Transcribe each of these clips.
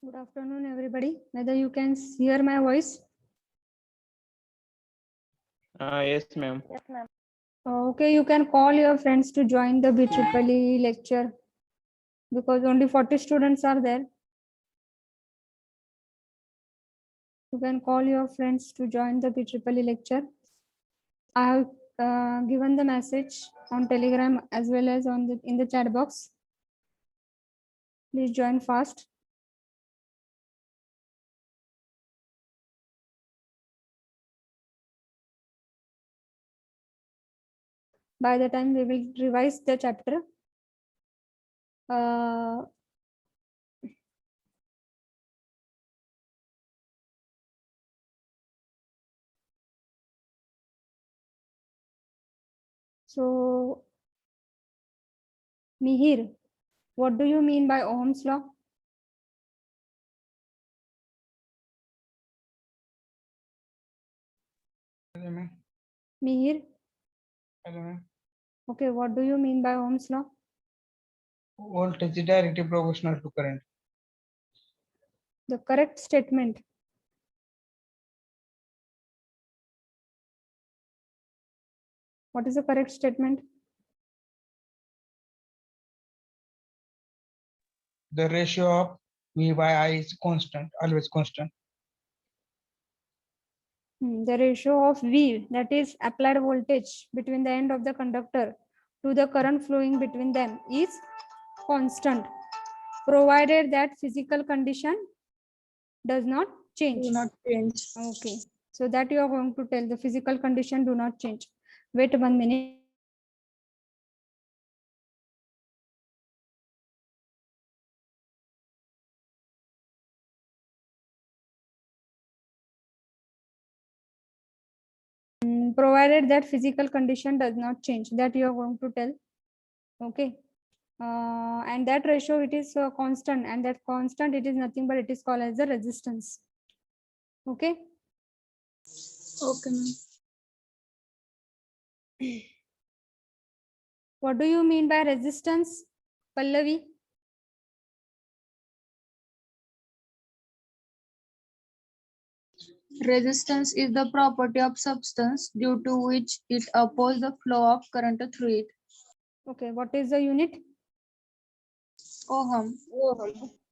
Good afternoon, everybody. Whether you can hear my voice? Yes, ma'am. Okay, you can call your friends to join the BEEE lecture because only 40 students are there. You can call your friends to join the BEEE lecture. I have given the message on Telegram as well as in the chat box. Please join fast. By the time we will revise the chapter, so Mihir, what do you mean by Ohm's law? Hello, ma'am. Mihir, Hello, ma'am. okay, what do you mean by Ohm's law? Voltage is directly proportional to current. The correct statement. What is the correct statement? The ratio of V by I is constant, always constant. The ratio of V, that is applied voltage between the end of the conductor to the current flowing between them, is constant, provided that physical condition does not change. Do not change. Okay, so that you are going to tell the physical condition do not change. Wait 1 minute. Provided that physical condition does not change, that you are going to tell. Okay, and that ratio, it is constant, and that constant, it is nothing but it is called as the resistance. Okay. Okay, ma'am. What do you mean by resistance, Pallavi? Resistance is the property of substance due to which it opposes the flow of current through it. Okay, what is the unit? Ohm.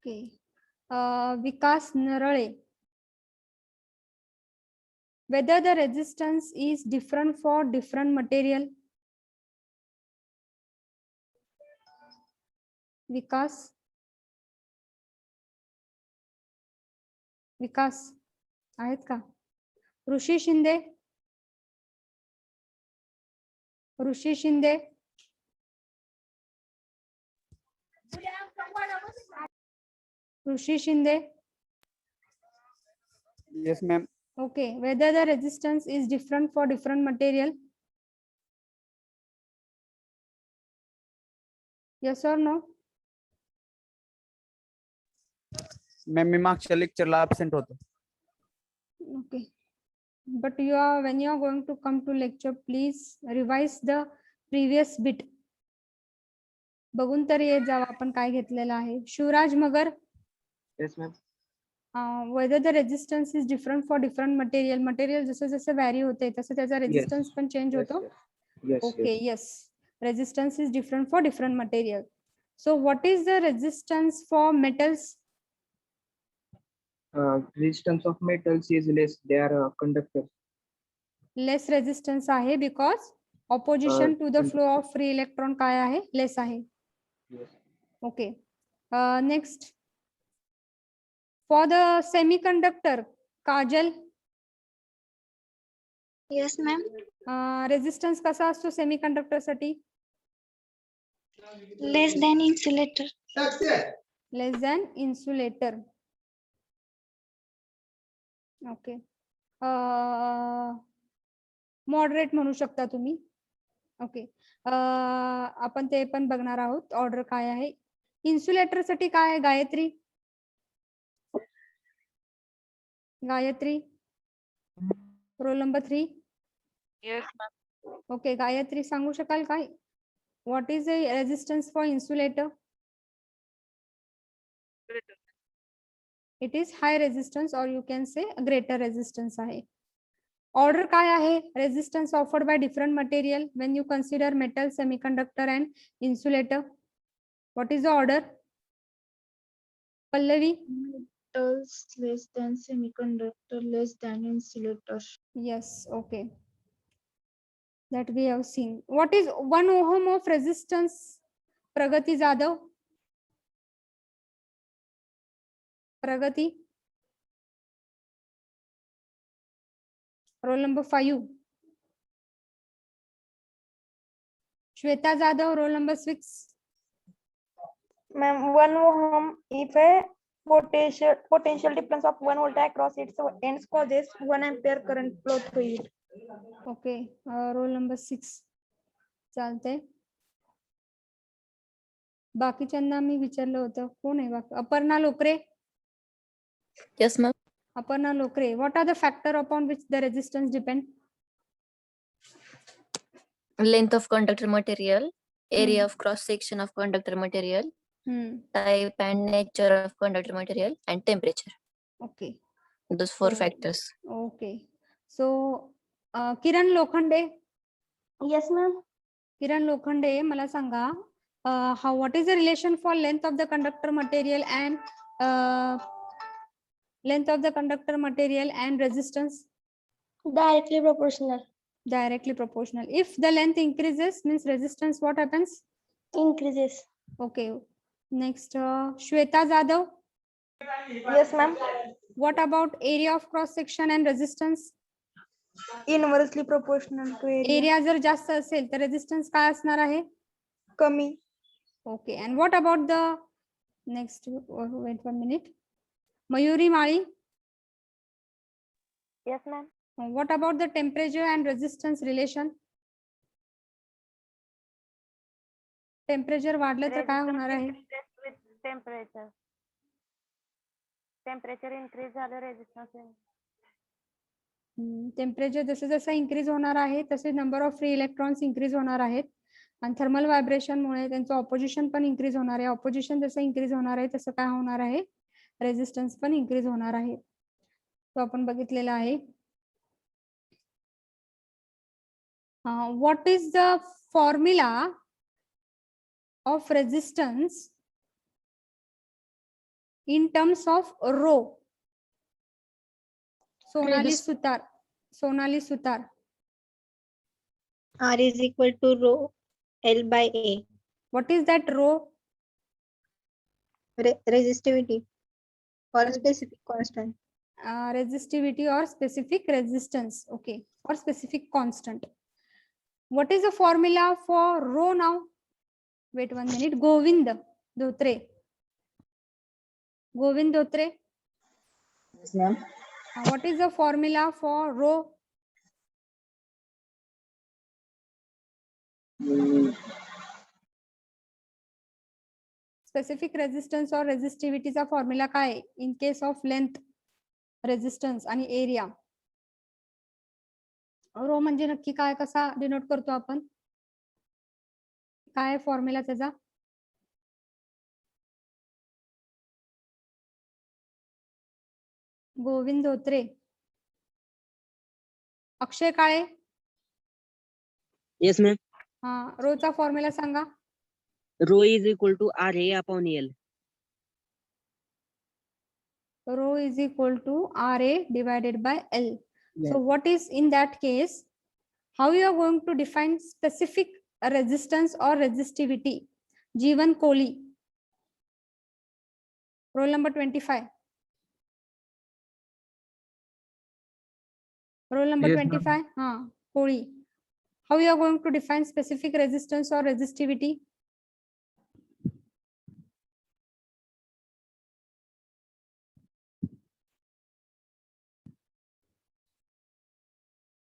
Okay. Vikas Narale. Whether the resistance is different for different material? Vikas. विकास आहेत का? ऋषी शिंदे. ऋषी शिंदे. ऋषी Shinde. Yes, ma'am. Okay, whether the resistance is different for different material? Yes or no? Ma'am मी मागच्या लेक्चरला absent होतो. Okay, but you are, when you are going to come to lecture, please revise the previous bit. बघून तरी येत जावा आपण काय घेतलेलं आहे. शिवराज मगर. Yes, ma'am. Whether the resistance is different for different material जसं जसं व्हॅरी होते तसं त्याचा रेजिस्टन्स पण चेंज होतो. Okay, yes, resistance is different for different material. So what is the resistance for metals? Resistance of metals is less. They are conductors. Less resistance आहे because opposition to the flow of free electron काय आहे? Less आहे. Yes. Okay. Next, for the semiconductor, Kajal, Yes, ma'am. resistance कसा असतो semiconductor साठी? Less than insulator. Less than insulator. Okay. Moderate म्हणू शकता तुम्ही. ओके, आपण ते पण बघणार आहोत. ऑर्डर काय आहे इन्सुलेटर साठी? काय आहे Gayatri? Gayatri, roll number 3. Yes, ma'am. Okay, Gayatri सांगू शकाल काय? What is the resistance for insulator? It is high resistance or you can say greater resistance आहे. ऑर्डर काय आहे? Resistance offered by different material when you consider metal, semiconductor and insulator. What is the order? Pallavi. Metals less than semiconductor less than insulator. Yes, okay. That we have seen. What is 1 ohm of resistance? Pragati Jadhav. Pragati. Roll number 5. Shweta Jadhav, roll number 6. Ma'am, 1 ohm if a potential difference of 1 volt across its ends causes 1 ampere current flow through it. Okay, roll number 6. चालते. बाकीच्यांना मी विचारलं होतं, कोण आहे बाकी? अपर्णा लोकरे. Yes, ma'am. Aparna Lokre, what are the factor upon which the resistance depend? Length of conductor material, area Hmm. of cross section of conductor material, Hmm. type and nature of conductor material, and temperature. Okay. Those 4 So- factors. Okay. So, Kiran Lokhande. Yes, ma'am. Kiran Lokhande, मला सांगा, what is the relation for length of the conductor material and length of the conductor material and resistance? Directly proportional. Directly proportional. If the length increases, means resistance, what happens? Increases. Okay. Next, Shweta Jadhav. Yes, ma'am. What about area of cross section and resistance? Inversely proportional to area. Area जर जास्त असेल तर resistance काय असणार आहे? कमी. Okay. And what about the next, wait 1 minute. Mayuri Mali. Yes, ma'am. What about the temperature and resistance relation? Temperature वाढलं तर काय होणार आहे? टेम्परेचर. टेम्परेचर इन्क्रीज झालं रेजिस्टन्स. टेम्परेचर जसं जसं इन्क्रीज होणार आहे तसे number of free electrons increase होणार आहेत आणि थर्मल व्हायब्रेशनमुळे त्यांचं ऑपोजिशन पण इन्क्रीज होणार आहे. ऑपोजिशन जसं इन्क्रीज होणार आहे तसं काय होणार आहे? रेजिस्टन्स पण इन्क्रीज होणार आहे. तो आपण बघितलेला आहे. What is the formula of resistance in terms of rho? Sonali Sutar. R is equal to rho L by A. What is that rho? Resistivity or specific constant. Resistivity or specific resistance. Okay, or specific constant. What is the formula for rho now? Wait 1 minute. Govind Dhotre. Govind Dhotre. Yes, ma'am. What is the formula for rho? Specific resistance or resistivity चा formula काय in case of length, resistance आणि area? रो म्हणजे नक्की काय, कसा denote करतो आपण? काय फॉर्म्युला त्याचा? गोविंद धोत्रे. अक्षय काळे. Yes, ma'am. हा, Rochak formula Sanga. Rho is equal to RA upon L. Rho is equal to RA divided by L. Yes. So what is in that case? How you are going to define specific resistance or resistivity? Jeevan Kohli. Roll number 25. Roll number Yes, ma'am. 25. Kohli. How you are going to define specific resistance or resistivity?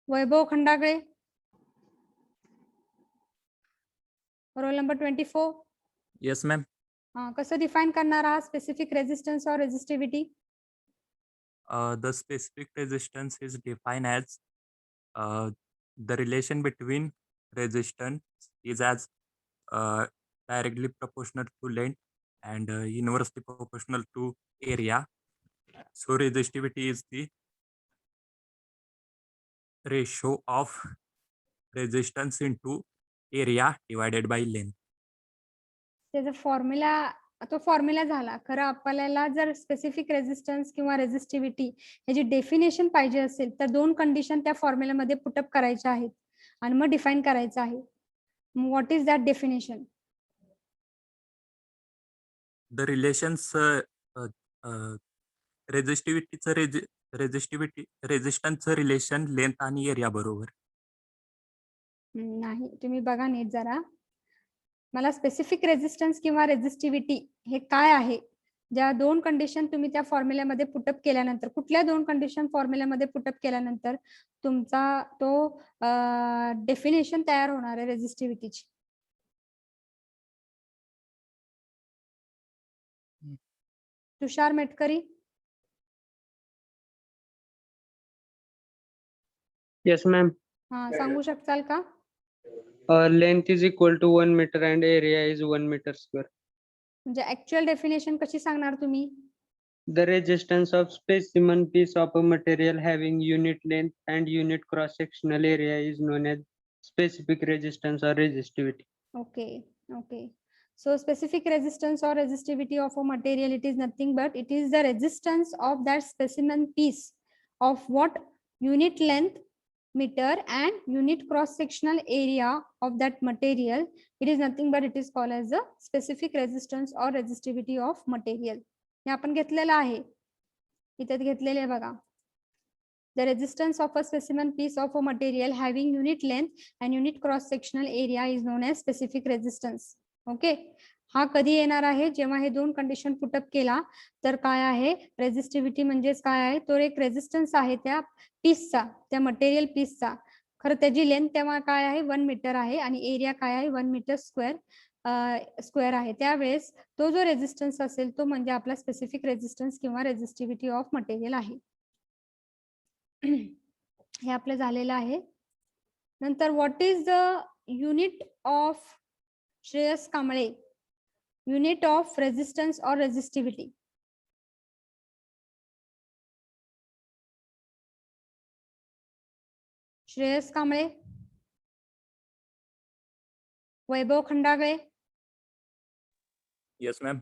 Vaibhav Khandagale. Roll number 24. Yes, ma'am. कसं define करणार आहात specific resistance और resistivity? The specific resistance is defined as the relation between resistance is as directly proportional to length and inversely proportional to area. So resistivity is the ratio of resistance into area divided by length. त्याचा formula तो formula झाला. खरं आपल्याला जर specific resistance किंवा resistivity ह्याची definition पाहिजे असेल तर 2 कंडिशन त्या फॉर्म्युलामध्ये पुटअप करायच्या आहेत आणि मग डिफाईन करायचं आहे. What is that definition? The relations रेझिस्टन्सचं रिलेशन लेंथ आणि एरिया बरोबर. नाही, तुम्ही बघा नीट जरा. मला स्पेसिफिक रेझिस्टन्स किंवा रेझिस्टिव्हिटी हे काय आहे? ज्या 2 कंडिशन तुम्ही त्या फॉर्म्युल्यामध्ये पुटअप केल्यानंतर, कुठल्या 2 कंडिशन फॉर्म्युल्यामध्ये पुटअप केल्यानंतर तुमचा तो डेफिनेशन तयार होणार आहे रेझिस्टिव्हिटीची. तुषार मेटकरी. Yes, ma'am. हा, सांगू शकताल का? Length is equal to 1 meter and area is 1 meter square. म्हणजे ऍक्च्युअल डेफिनेशन कशी सांगणार तुम्ही? The resistance of specimen piece of a material having unit length and unit cross-sectional area is known as specific resistance or resistivity. Okay. So specific resistance or resistivity of a material, it is nothing but it is the resistance of that specimen piece of what unit length meter and unit cross-sectional area of that material. It is nothing but it is called as the specific resistance or resistivity of material. हे आपण घेतलेलं आहे, इथे घेतलेले आहे बघा. The resistance of a specimen piece of a material having unit length and unit cross-sectional area is known as specific resistance. Okay. हा कधी येणार आहे? जेव्हा हे 2 कंडिशन पुटअप केला तर काय आहे? रेझिस्टिव्हिटी म्हणजेच काय आहे? तो एक रेझिस्टन्स आहे त्या पीसचा, त्या मटेरियल पीसचा. खरं त्याची लेंथ तेव्हा काय आहे? 1 मीटर आहे आणि एरिया काय आहे? 1 मीटर स्क्वेअर आहे. त्यावेळेस तो जो रेझिस्टन्स असेल तो म्हणजे आपला स्पेसिफिक रेझिस्टन्स किंवा रेझिस्टिव्हिटी ऑफ मटेरियल आहे. हे आपलं झालेलं आहे. नंतर what is the unit of, Shreyas Kamble, unit of resistance or resistivity? Shreyas Kamble, Vaibhav Khandagale. Yes, ma'am.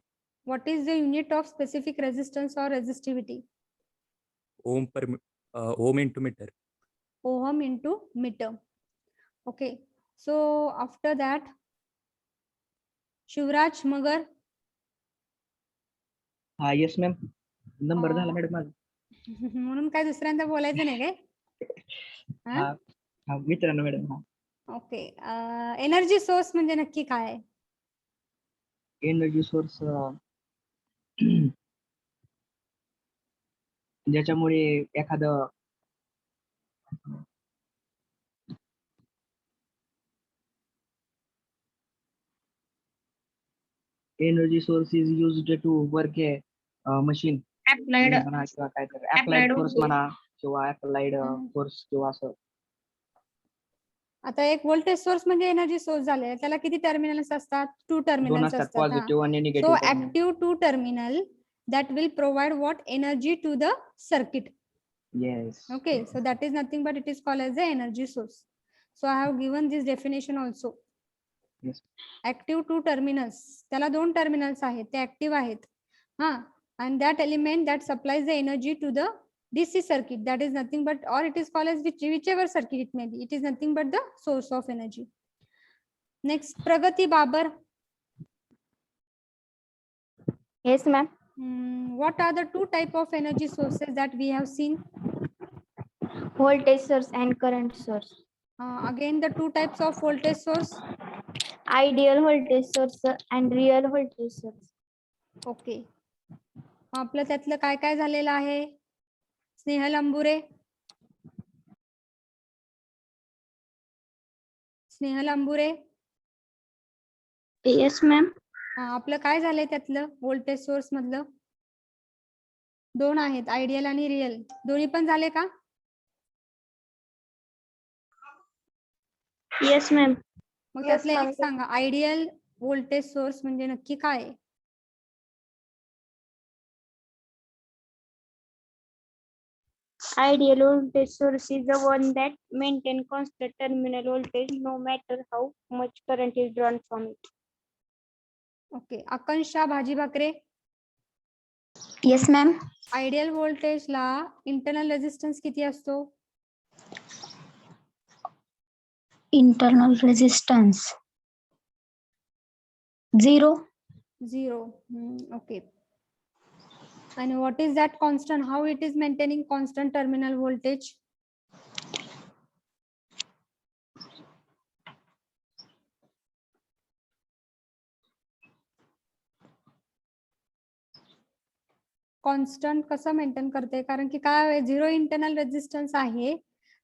What is the unit of specific resistance or resistivity? Ohm into meter. Ohm into meter. Okay. So after that, Shivraj मगर. हा yes ma'am. Number झाला हा. Madam माझा. म्हणून काय दुसऱ्यांदा बोलायचं नाही काय? हा हा मित्रांनो मॅडम. हा ओके. एनर्जी सोर्स म्हणजे नक्की काय आहे? एनर्जी सोर्स ज्याच्यामुळे एखादं energy source is used to work a machine म्हणा किंवा काय तर अप्लाइड फोर्स म्हणा किंवा अप्लाइड फोर्स किंवा असं. आता एक व्होल्टेज सोर्स म्हणजे एनर्जी सोर्स झाले, त्याला किती टर्मिनल्स असतात? 2 टर्मिनल्स असतात. पॉझिटिव्ह आणि सो negative. Active 2 terminal that will provide what energy to the circuit. Yes. Okay, so that is nothing but it is called as the energy source. So I have given this definition also. Yes. Active 2 terminals, त्याला 2 terminals आहेत, ते active आहेत. हा, and that element that supplies the energy to the DC circuit, that is nothing but, or it is called as whichever circuit it may be, it is nothing but the source of energy. Next, Pragati Babar. Yes, ma'am. What are the 2 type of energy sources that we have seen? Voltage source and current source. Again, the 2 types of voltage source. Ideal voltage source and real voltage source. Okay. आपलं त्यातलं काय काय झालेलं आहे? Snehal Ambure. Snehal Ambure. Yes, ma'am. आपलं काय झालंय त्यातलं व्होल्टेज सोर्स मधलं? 2 आहेत, आयडियल आणि रिअल. दोन्ही पण झाले का? Yes, ma'am. मग त्यातलं एक सांगा, आयडियल व्होल्टेज सोर्स म्हणजे नक्की काय आहे? Ideal voltage source is the one that maintain constant terminal voltage no matter how much current is drawn from it. Okay, Akanksha Bhaji Bhakare. Yes ma'am. Ideal व्होल्टेजला इंटरनल रेजिस्टन्स किती असतो? Internal resistance 0. Okay. And what is that constant? How it is maintaining constant terminal voltage? Constant कसं maintain करते? कारण की काय, zero internal resistance आहे,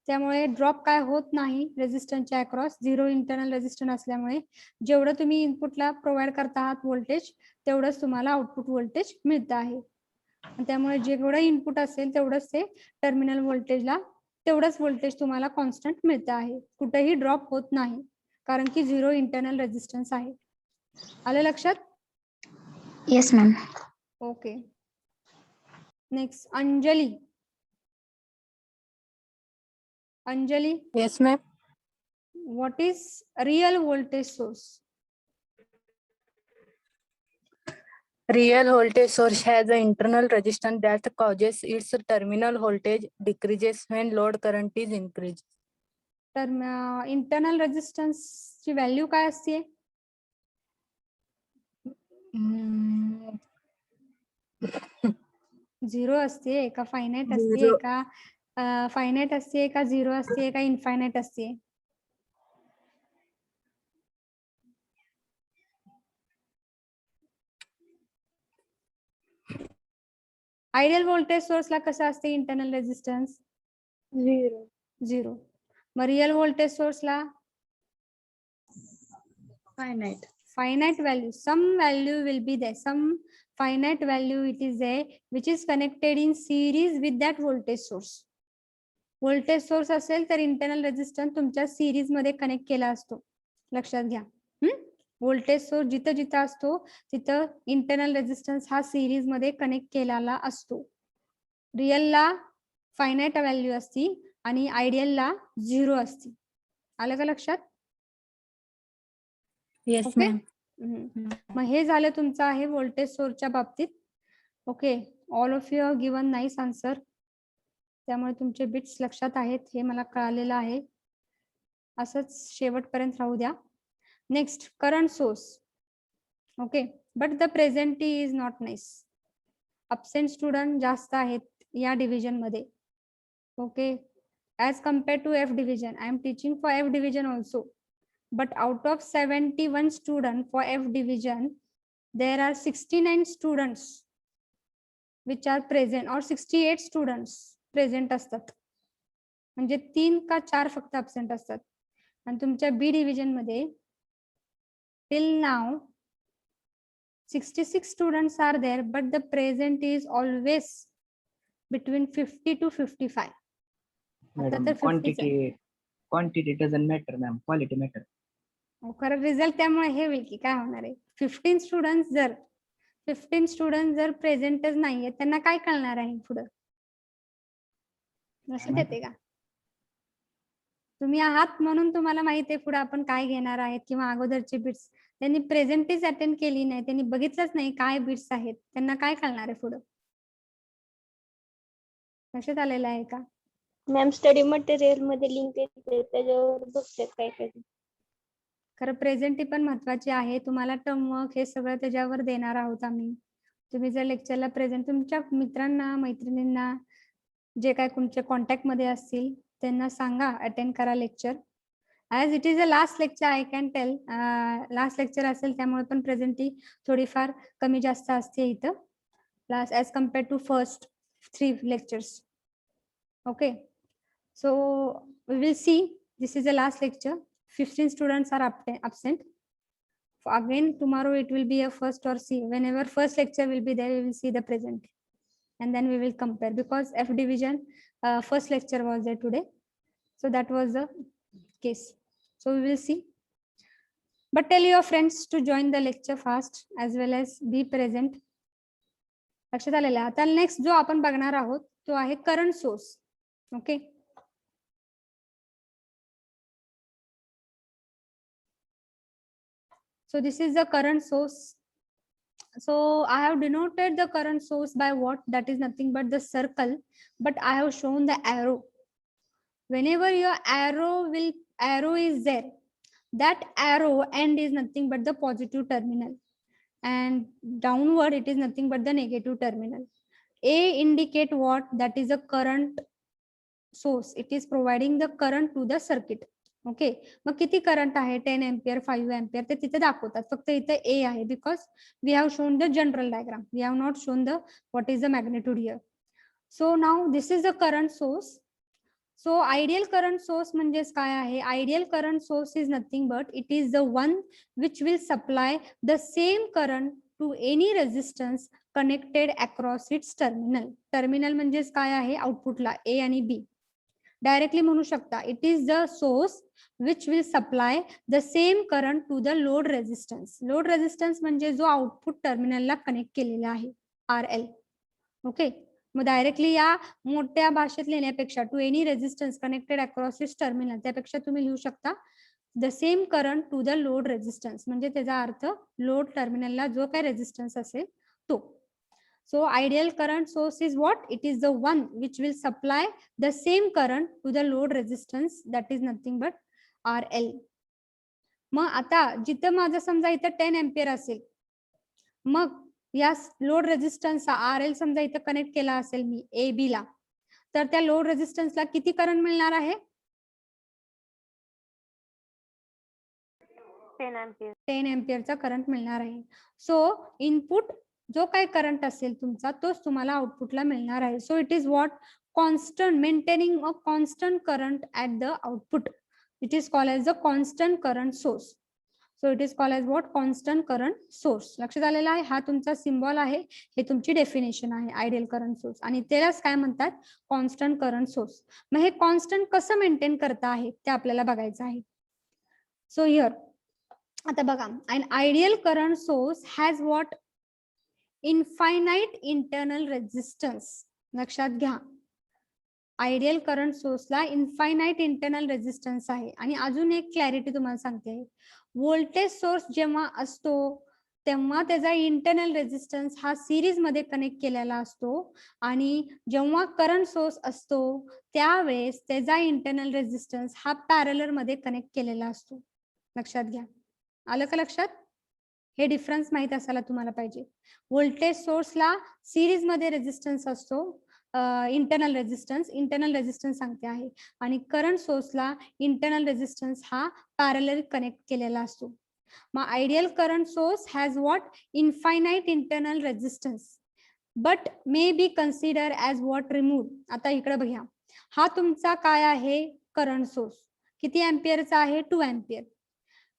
त्यामुळे ड्रॉप काय होत नाही रेजिस्टन्सच्या अक्रॉस. झिरो इंटरनल रेजिस्टन्स असल्यामुळे जेवढं तुम्ही इनपुटला प्रोव्हाइड करता आहात व्होल्टेज, तेवढंच तुम्हाला आउटपुट व्होल्टेज मिळतं आहे. त्यामुळे जेवढं इनपुट असेल तेवढंच ते टर्मिनल व्होल्टेजला तेवढंच व्होल्टेज तुम्हाला कॉन्स्टंट मिळतं आहे. कुठेही ड्रॉप होत नाही, कारण की झिरो इंटरनल रेजिस्टन्स आहे. आलं लक्षात? Yes ma'am. Okay. Next Anjali. Anjali. Yes, ma'am. What is real voltage source? Real voltage source has an internal resistance that causes its terminal voltage decreases when load current is increased. तर internal resistance ची value काय असते? Zero असते का finite असते Zero. का finite असते का झिरो असते का इनफायनाईट असते? आयडियल व्होल्टेज सोर्सला कसं असते इंटरनल रेजिस्टन्स? 0. मग रियल व्होल्टेज सोर्सला finite value, some value will be there, some finite value it is there which is connected in series with that voltage source. Voltage source असेल तर internal resistance तुमच्या series मध्ये connect केला असतो, लक्षात घ्या. Voltage source जिथं जिथं असतो तिथं इंटरनल रेजिस्टन्स हा सिरीज मध्ये कनेक्ट केलेला असतो. रिअलला फायनाईट व्हॅल्यू असती आणि आयडियलला 0 असती. आलं का लक्षात? Yes, okay. ma'am. मग हे झालं तुमचं आहे व्होल्टेज सोर्सच्या बाबतीत. Okay, all of you given nice answer. त्यामुळे तुमचे बिट्स लक्षात आहेत हे मला कळालेलं आहे. असंच शेवटपर्यंत राहू द्या. Next current source. Okay, but the presenty is not nice. Absent student जास्त आहेत या डिव्हिजन मध्ये. Okay, as compare to F division. I am teaching for F division also. But out of 71 students for F division, there are 69 students which are present or 68 students present असतात. म्हणजे 3 का 4 फक्त absent असतात. आणि तुमच्या B division मध्ये till now 66 students are there, but the present is always between 50 to 55. Madam, quantity doesn't matter, ma'am. Quality matter. खरं result त्यामुळे हे होईल की काय होणार आहे. 15 स्टुडंट जर प्रेझेंटच नाहीये त्यांना काय कळणार आहे पुढं? लक्षात येते का? तुम्ही आहात म्हणून तुम्हाला माहिती आहे पुढे आपण काय घेणार आहेत किंवा अगोदरचे बिट्स. त्यांनी प्रेझेंटीच अटेंड केली नाही, त्यांनी बघितलंच नाही काय बिट्स आहेत, त्यांना काय कळणार आहे पुढं? लक्षात आलेलं आहे का? मॅम स्टडी मटेरियल मध्ये लिंक येते त्याच्यावर बघते काय काय. खरं प्रेझेंटी पण महत्वाची आहे. तुम्हाला टर्मवर्क हे सगळं त्याच्यावर देणार आहोत आम्ही. तुम्ही जर लेक्चरला प्रेझेंट तुमच्या मित्रांना मैत्रिणींना जे काय तुमच्या कॉन्टॅक्ट मध्ये असतील त्यांना सांगा अटेंड करा lecture. As it is a last lecture I can tell. Last lecture असेल त्यामुळे पण प्रेझेंटी थोडीफार कमी जास्त असते इथं last as compare to first 3 lectures. Okay, so we will see. This is the last lecture. 15 students are absent. Again tomorrow it will be a first or C. Whenever first lecture will be there, we will see the present and then we will compare, because F division first lecture was there today, so that was the case. So we will see, but tell your friends to join the lecture fast as well as be present. लक्षात आलेलं आहे. आता next जो आपण बघणार आहोत तो आहे current source. Okay. So this is the current source. So I have denoted the current source by what? That is nothing but the circle, but I have shown the arrow. Whenever your arrow is there, that arrow end is nothing but the positive terminal, and downward it is nothing but the negative terminal. A indicate what? That is a current source. It is providing the current to the circuit. Okay, मग किती current आहे? 10 ampere, 5 ampere ते तिथे दाखवतात. फक्त इथे A आहे because we have shown the general diagram. We have not shown the what is the magnitude here. So now this is the current source. So ideal current source म्हणजेच काय आहे? Ideal current source is nothing but it is the one which will supply the same current to any resistance connected across its terminal. Terminal म्हणजेच काय आहे? आउटपुटला ए आणि B. Directly म्हणू शकता it is the source which will supply the same current to the load resistance. Load resistance म्हणजे जो output टर्मिनलला connect केलेला आहे, RL. ओके, मग डायरेक्टली या मोठ्या भाषेत लिहिण्यापेक्षा to any resistance connected across its terminal, त्यापेक्षा तुम्ही लिहू शकता the same current to the load resistance. म्हणजे त्याचा अर्थ लोड टर्मिनलला जो काही रेजिस्टन्स असेल तो. So ideal current source is what? It is the one which will supply the same current to the load resistance, that is nothing but RL. मग आता जिथं माझं समजा इथं 10 एम्पियर असेल, मग या लोड रेजिस्टन्सचा RL समजा इथं कनेक्ट केला असेल मी AB ला, तर त्या लोड रेजिस्टन्सला किती करंट मिळणार आहे? 10 एम्पियरचा करंट मिळणार आहे. सो इनपुट जो काही करंट असेल तुमचा तोच तुम्हाला आउटपुटला मिळणार आहे. So it is what? Constant, maintaining a constant current at the output. It is called as the constant current source. So it is called as what? Constant current source. लक्षात आलेलं आहे? हा तुमचा सिम्बॉल आहे, हे तुमची डेफिनेशन आहे ideal current source, आणि त्यालाच काय म्हणतात? Constant current source. मग हे कॉन्स्टंट कसं मेंटेन करता आहे ते आपल्याला बघायचं आहे. सो हिअर आता बघा, an ideal current source has what? Infinite internal resistance. लक्षात घ्या, आयडियल करंट सोर्सला इन्फायनाइट इंटरनल रेजिस्टन्स आहे. आणि अजून एक क्लॅरिटी तुम्हाला सांगते, व्होल्टेज सोर्स जेव्हा असतो तेव्हा त्याचा इंटरनल रेजिस्टन्स हा सिरीज मध्ये कनेक्ट केलेला असतो, आणि जेव्हा करंट सोर्स असतो त्यावेळेस त्याचा इंटरनल रेजिस्टन्स हा पॅरलर मध्ये कनेक्ट केलेला असतो. लक्षात घ्या. आलं का लक्षात? हे डिफरन्स माहित असायला तुम्हाला पाहिजे. व्होल्टेज सोर्सला सिरीज मध्ये रेजिस्टन्स असतो, इंटरनल रेजिस्टन्स सांगते आहे, आणि करंट सोर्सला इंटरनल रेजिस्टन्स हा पॅरलल कनेक्ट केलेला असतो. मग ideal current source has what? Infinite internal resistance but may be consider as what? Remove. आता इकडे बघा, हा तुमचा काय आहे? Current source. किती एम्पियरचा आहे? 2 एम्पियर.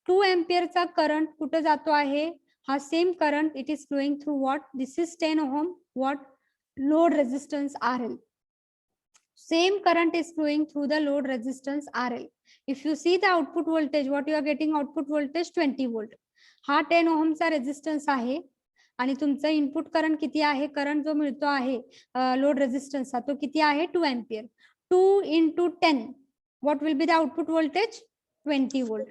2 एम्पियरचा करंट कुठे जातो आहे? हा same current it is flowing through what? This is 10 ohm what? Load resistance RL. Same current is flowing through the load resistance RL. If you see the output voltage, what you are getting? Output voltage 20 volt. हा 10 ओहमचा resistance आहे, आणि तुमचा input current किती आहे? Current जो मिळतो आहे load रेजिस्टन्सचा तो किती आहे? 2 ampere. 2 into 10, what will be the output voltage? 20 volt.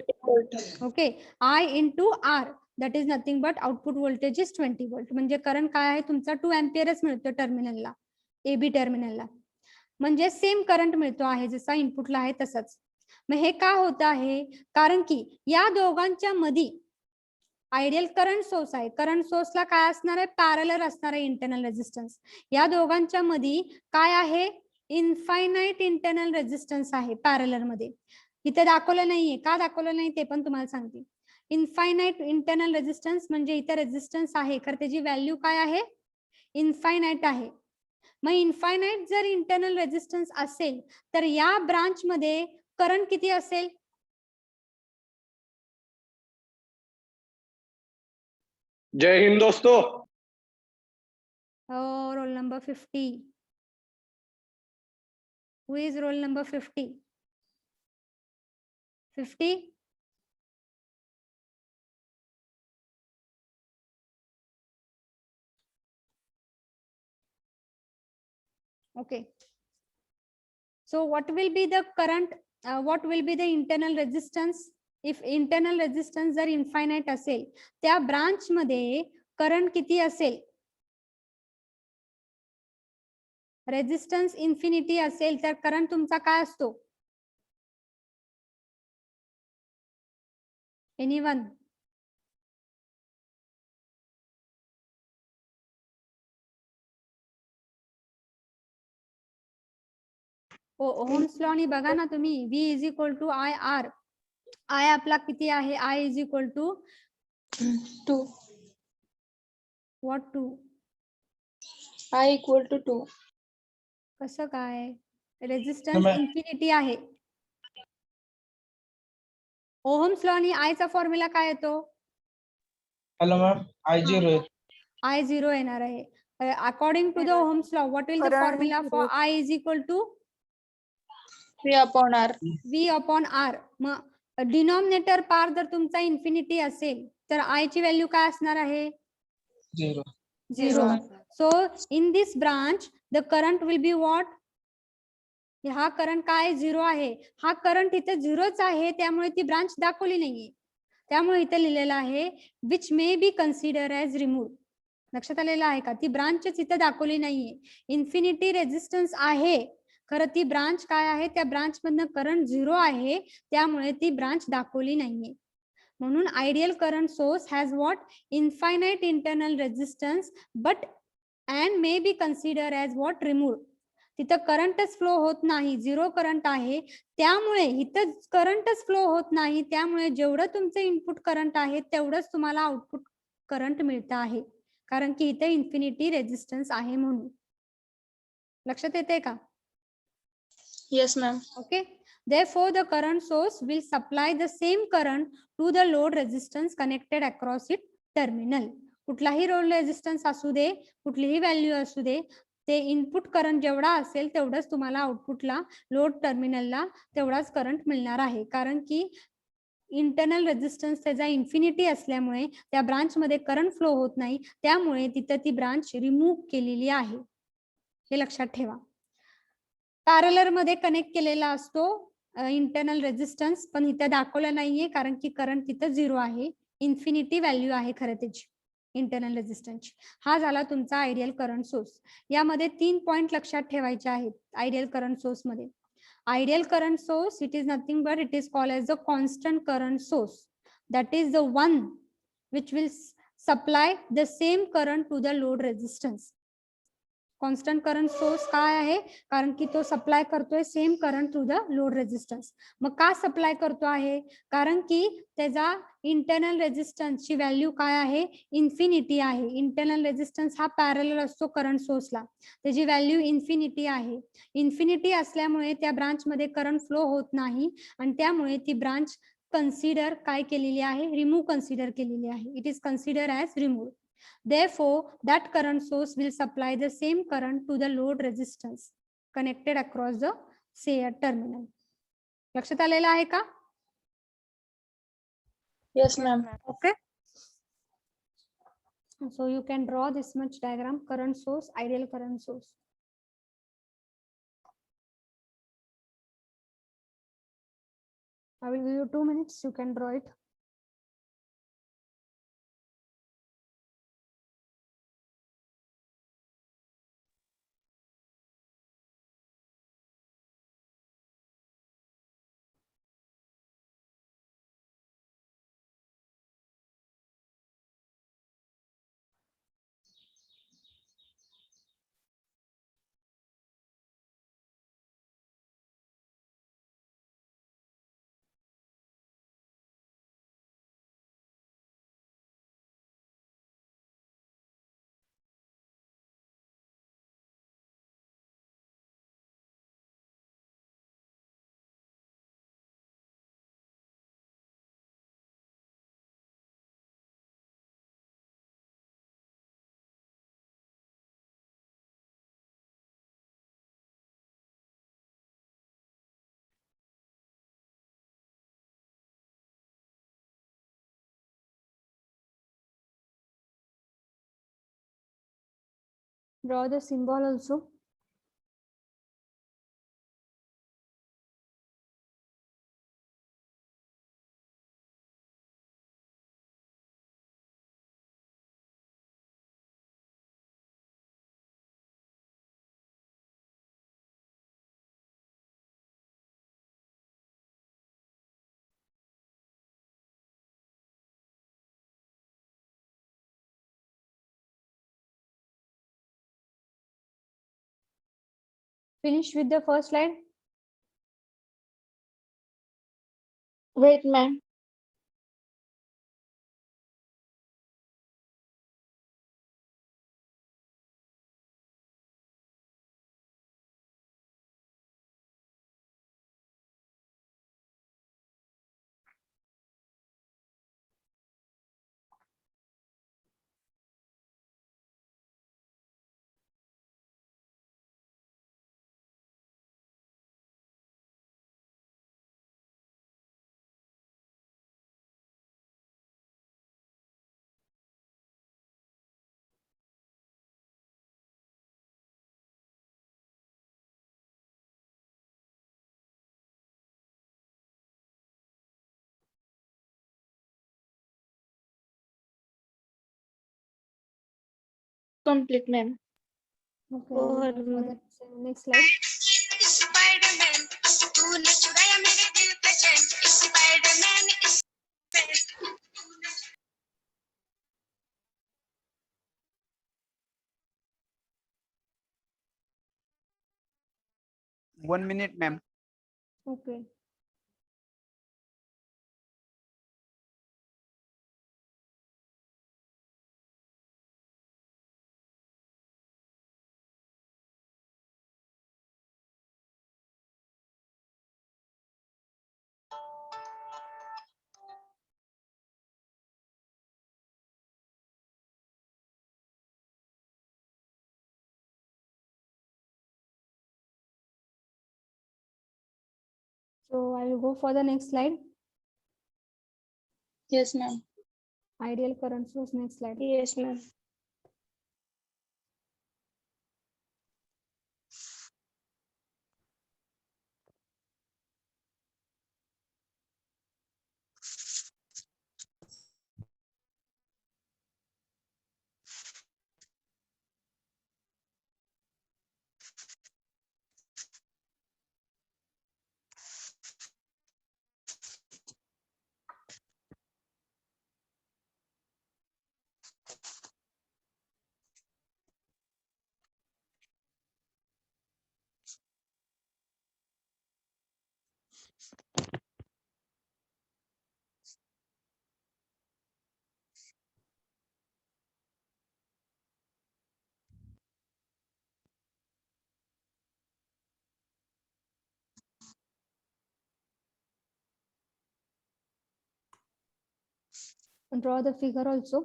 Okay, I into R, that is nothing but output voltage is 20 volt. म्हणजे करंट काय आहे तुमचा? 2 एम्पियरच मिळतो टर्मिनलला, AB टर्मिनलला. म्हणजे सेम करंट मिळतो आहे जसा इनपुटला आहे तसंच. मग हे का होत आहे? कारण की या दोघांच्या मध्ये आयडियल करंट सोर्स आहे. करंट सोर्सला काय असणार आहे? पॅरलल असणार आहे इंटरनल रेजिस्टन्स. या दोघांच्या मध्ये काय आहे? इन्फायनाइट इंटरनल रेजिस्टन्स आहे पॅरलल मध्ये. इथे दाखवलं नाहीये, का दाखवलं नाही ते पण तुम्हाला सांगते. इन्फायनाइट इंटरनल रेजिस्टन्स म्हणजे इथे रेजिस्टन्स आहे, तर त्याची व्हॅल्यू काय आहे? इन्फायनाइट आहे. मग इन्फायनाइट जर इंटरनल रेजिस्टन्स असेल तर या ब्रांच मध्ये करंट किती असेल? जय हिंद दोस्तों. Roll number 50. Who is roll number 50? 50? Okay. So what will be the current, what will be the internal resistance? If internal resistance जर infinite असेल, त्या ब्रांच मध्ये करंट किती असेल? रेजिस्टन्स इन्फिनिटी असेल तर करंट तुमचा काय असतो? एनीवन? ओहम्स लॉ नी बघा ना तुम्ही, V is equal to I R. I आपला किती आहे? I is equal to 2. What 2? I equal to 2. कसं काय? रेजिस्टन्स इन्फिनिटी आहे. ओहम्स लॉ नी I चा फॉर्म्युला काय येतो? Hello ma'am, I0. I0 येणार आहे. According to the Ohm's law, what will the formula for I is equal to V upon R. V upon R. मग डिनॉमिनेटर पार जर तुमचा इन्फिनिटी असेल तर I ची व्हॅल्यू काय असणार आहे? 0. 0. So in this branch the current will be what? हा करंट काय? 0 आहे. हा करंट इथे 0च आहे, त्यामुळे ती ब्रांच दाखवली नाहीये. त्यामुळे इथे लिहिलेलं आहे which may be consider as remove. लक्षात आलेलं आहे का? ती ब्रांचच इथे दाखवली नाहीये. इन्फिनिटी रेजिस्टन्स आहे, खरं ती ब्रांच काय आहे? त्या ब्रांच मधनं करंट 0 आहे, त्यामुळे ती ब्रांच दाखवली नाहीये. म्हणून ideal current source has what? Infinite internal resistance but and may be consider as what? Remove. तिथं करंटच फ्लो होत नाही, 0 करंट आहे, त्यामुळे इथं करंटच फ्लो होत नाही, त्यामुळे जेवढं तुमचं इनपुट करंट आहे तेवढंच तुम्हाला आउटपुट करंट मिळतं आहे, कारण की इथे इन्फिनिटी रेजिस्टन्स आहे म्हणून. लक्षात येते का? Yes, ma'am. Okay. Therefore, the current source will supply the same current to the load resistance connected across its terminal. कुठलाही लोड रेजिस्टन्स असू दे, कुठलीही व्हॅल्यू असू दे, ते इनपुट करंट जेवढा असेल तेवढंच तुम्हाला आउटपुटला लोड टर्मिनलला तेवढाच करंट मिळणार आहे, कारण की इंटरनल रेजिस्टन्स त्याचा इन्फिनिटी असल्यामुळे त्या ब्रांच मध्ये करंट फ्लो होत नाही, त्यामुळे तिथं ती ब्रांच रिमूव्ह केलेली आहे. हे लक्षात ठेवा. पॅरलर मध्ये कनेक्ट केलेला असतो इंटरनल रेजिस्टन्स, पण इथे दाखवलं नाहीये कारण की करंट तिथं 0 आहे, इन्फिनिटी व्हॅल्यू आहे खरं त्याची इंटरनल रेजिस्टन्सची. हा झाला तुमचा आयडियल करंट सोर्स. यामध्ये 3 पॉइंट लक्षात ठेवायचे आहेत आयडियल करंट सोर्स मध्ये. Ideal current source, it is nothing but it is called as the constant current source. That is the one which will supply the same current to the load resistance. Constant current source काय आहे? कारण की तो supply करतोय same current to the load resistance. मग का supply करतो आहे? कारण की त्याचा इंटरनल रेजिस्टन्सची व्हॅल्यू काय आहे? इन्फिनिटी आहे. इंटरनल रेजिस्टन्स हा पॅरलल असतो करंट सोर्सला, त्याची व्हॅल्यू इन्फिनिटी आहे. इन्फिनिटी असल्यामुळे त्या ब्रांच मध्ये करंट फ्लो होत नाही, आणि त्यामुळे ती ब्रांच कन्सिडर काय केलेली आहे? रिमूव्ह कन्सिडर केलेली आहे. It is consider as remove. Therefore, that current source will supply the same current to the load resistance connected across the terminal. लक्षात आलेलं आहे का? Yes, ma'am. Okay. So you can draw this much diagram: current source, ideal current source. I will give you 2 minutes. You can draw it. Draw the symbol also. Finish with the first slide. Wait, ma'am. Complete, ma'am. Okay. Go we'll ahead, go for ma'am. the next slide. Spiderman तूने चुराया मेरे दिल का चैन Spiderman One minute, ma'am. Okay. So I will go for the next slide. Yes, ma'am. Ideal current source. Next slide. Yes, ma'am. And draw the figure also.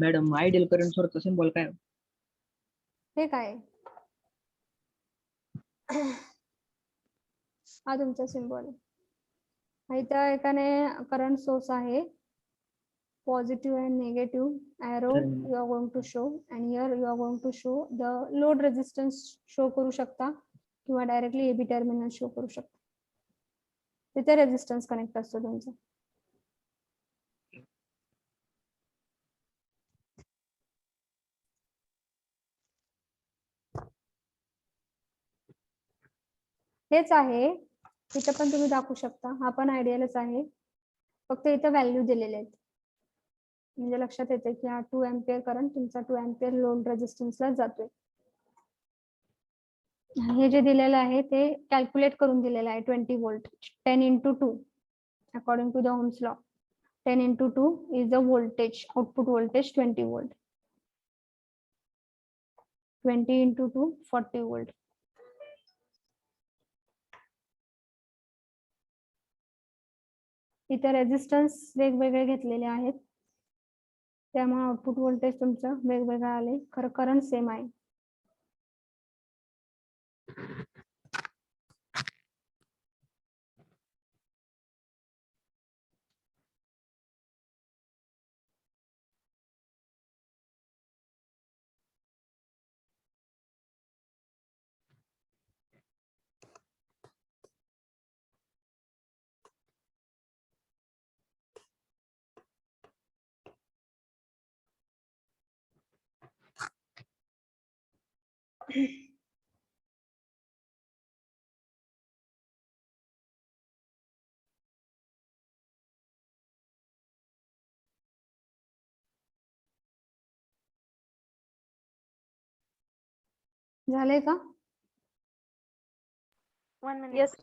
Madam ideal current सोर्सचा symbol काय? हे काय हा तुमचा symbol. इथं एकाने current source आहे. Positive and negative arrow Terminal. you are going to show, and here you are going to show the load resistance show करू शकता किंवा डायरेक्टली AB टर्मिनल शो करू शकता. तिथे रेजिस्टन्स कनेक्ट असतो तुमचा. हेच आहे, इथं पण तुम्ही दाखवू शकता. हा पण आयडियलच आहे, फक्त इथं व्हॅल्यू दिलेले आहेत. म्हणजे लक्षात येते की हा 2 एम्पियर करंट तुमचा 2 एम्पियर लोड रेजिस्टन्सला जातोय. हे जे दिलेलं आहे ते कॅल्क्युलेट करून दिलेलं आहे. 20 volt 10 into 2 according to the Ohm's law. 10 into 2 is the voltage, output voltage 20 volt. 20 into 2 40 volt. इथे रेजिस्टन्स वेगवेगळे घेतलेले आहेत, त्यामुळे आउटपुट व्होल्टेज तुमचं वेगवेगळं आले. खरं करंट सेम आहे. झालंय का? 1 minute. Yes.